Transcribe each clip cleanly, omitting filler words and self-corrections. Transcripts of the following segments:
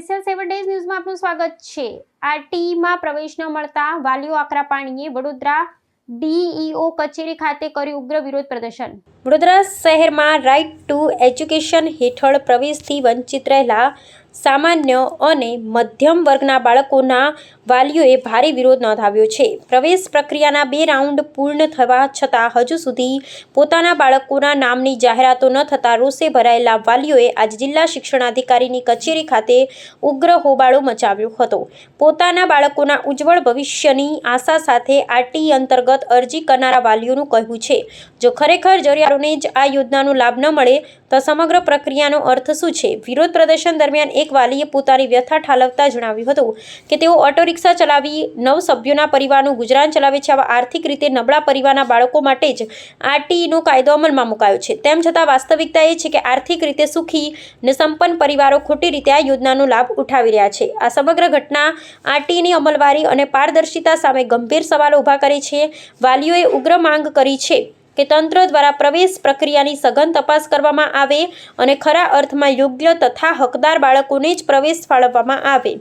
Special 7 days ન્યૂઝમાં આપનું સ્વાગત છે। આરટીઈમાં પ્રવેશ ન મળતા વાલીઓ આકરા પાણીએ વડોદરા ડીઈઓ કચેરી ખાતે કર્યું ઉગ્ર વિરોધ પ્રદર્શન। વડોદરા શહેરમાં રાઇટ ટુ એજ્યુકેશન હેઠળ પ્રવેશથી વંચિત રહેલા સામાન્ય અને મધ્યમ વર્ગના બાળકોના વાલીઓએ ભારે વિરોધ નોંધાવ્યો છે। પ્રવેશ પ્રક્રિયાના 2 રાઉન્ડ પૂર્ણ થવા છતાં હજુ સુધી પોતાના બાળકોના નામની જાહેરાતો ન થતાં રોષે ભરાયેલા વાલીઓએ આજે જિલ્લા શિક્ષણાધિકારીની કચેરી ખાતે ઉગ્ર હોબાળો મચાવ્યો હતો। પોતાના બાળકોના ઉજ્જવળ ભવિષ્યની આશા સાથે આરટીઈ અંતર્ગત અરજી કરનારા વાલીઓનું કહેવું છે, જો ખરેખર જરૂરિયાતોને જ આ યોજનાનો લાભ ન મળે તો સમગ્ર પ્રક્રિયાનો અર્થ શું છે। વિરોધ પ્રદર્શન દરમિયાન એક વાલીએ પોતાની વ્યથા ઠાલવતા જણાવ્યું હતું કે તેઓ ઓટો રિક્ષા ચલાવી 9 સભ્યોના પરિવારનું ગુજરાન ચલાવે છે। આવા આર્થિક રીતે નબળા પરિવારના બાળકો માટે જ આરટીઈનો કાયદો અમલમાં મુકાયો છે। તેમ છતાં વાસ્તવિકતા એ છે કે આર્થિક રીતે સુખી અને સંપન્ન પરિવારો ખોટી રીતે આ યોજનાનો લાભ ઉઠાવી રહ્યા છે। આ સમગ્ર ઘટના આરટીઈની અમલવારી અને પારદર્શિતા સામે ગંભીર સવાલો ઊભા કરે છે। વાલીઓએ ઉગ્ર માંગ કરી છે કે તંત્ર દ્વારા પ્રવેશ પ્રક્રિયાની સઘન તપાસ કરવામાં આવે અને ખરા અર્થમાં યોગ્ય તથા હકદાર બાળકોને જ પ્રવેશ ફાળવવામાં આવે।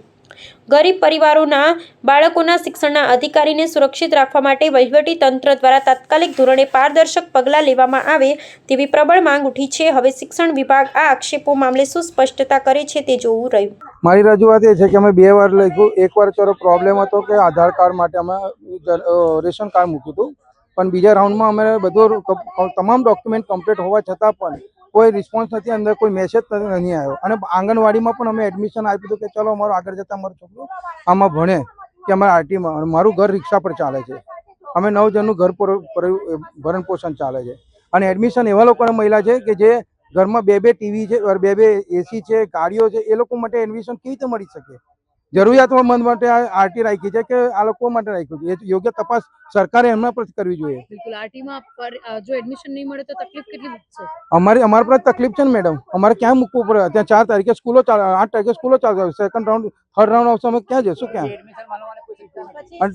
ગરીબ પરિવારોના બાળકોના શિક્ષણના અધિકારીને સુરક્ષિત રાખવા માટે વહીવટી તંત્ર દ્વારા તાત્કાલિક ધોરણે પારદર્શક પગલાં લેવામાં આવે તેવી પ્રબળ માંગ ઉઠી છે। હવે શિક્ષણ વિભાગ આ આક્ષેપો મામલે શું સ્પષ્ટતા કરે છે તે જોવું રહ્યું। મારી રજૂઆત એ છે કે અમે 2 વાર લખ્યું। એકવાર ચલો પ્રોબ્લેમ હતો કે આધાર કાર્ડ માટે અમે રેશન કાર્ડ મૂક્યું હતું, પણ બીજા રાઉન્ડમાં અમે બધું તમામ ડોક્યુમેન્ટ કમ્પ્લીટ હોવા છતાં પણ કોઈ રિસ્પોન્સ નથી, અંદર કોઈ મેસેજ નહીં આવ્યો। અને આંગણવાડીમાં પણ અમે એડમિશન આપ્યું હતું કે ચલો અમારું આગળ જતાં અમારું છોકરું આમાં ભણે કે અમારા આરટીમાં। મારું ઘર રિક્ષા પર ચાલે છે, અમે 9 જણનું ઘર ભરણ પોષણ ચાલે છે। અને એડમિશન એવા લોકોને મહિલા છે કે જે ઘરમાં 2 ટીવી છે, 2 એસી છે, ગાડીઓ છે, એ લોકો માટે એડમિશન કેવી રીતે મળી શકે? જરૂરિયાતમંદ માટે આરટી રાખી છે કે આ લોકો માટે રાખ્યું છે? એ યોગ્ય તપાસ સરકારે એમના પર કરવી જોઈએ। બિલકુલ આરટીમાં જો એડમિશન નહીં મળે તો તકલીફ કેટલી છે? અમારા પર તકલીફ છે ને મેડમ, અમારે ક્યાં મૂકવું પડે? ત્યાં 4 તારીખે સ્કૂલો ચાલે, 8 તારીખે સ્કૂલો ચાલશે, સેકન્ડ રાઉન્ડ થર્ડ રાઉન્ડ આવશે, અમે ક્યાં જશું? ક્યાં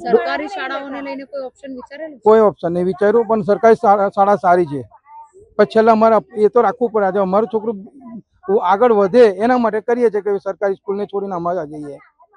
સરકારી શાળાઓને લઈને કોઈ ઓપ્શન વિચારેલું? કોઈ ઓપ્શન નહીં વિચાર્યું, પણ સરકારી શાળા સારી છે, પણ છેલ્લા અમારે એ તો રાખવું પડે। આજે અમારું છોકરું આગળ વધે એના માટે કરીએ છીએ કે સરકારી સ્કૂલને છોડીને અમારે જઈએ।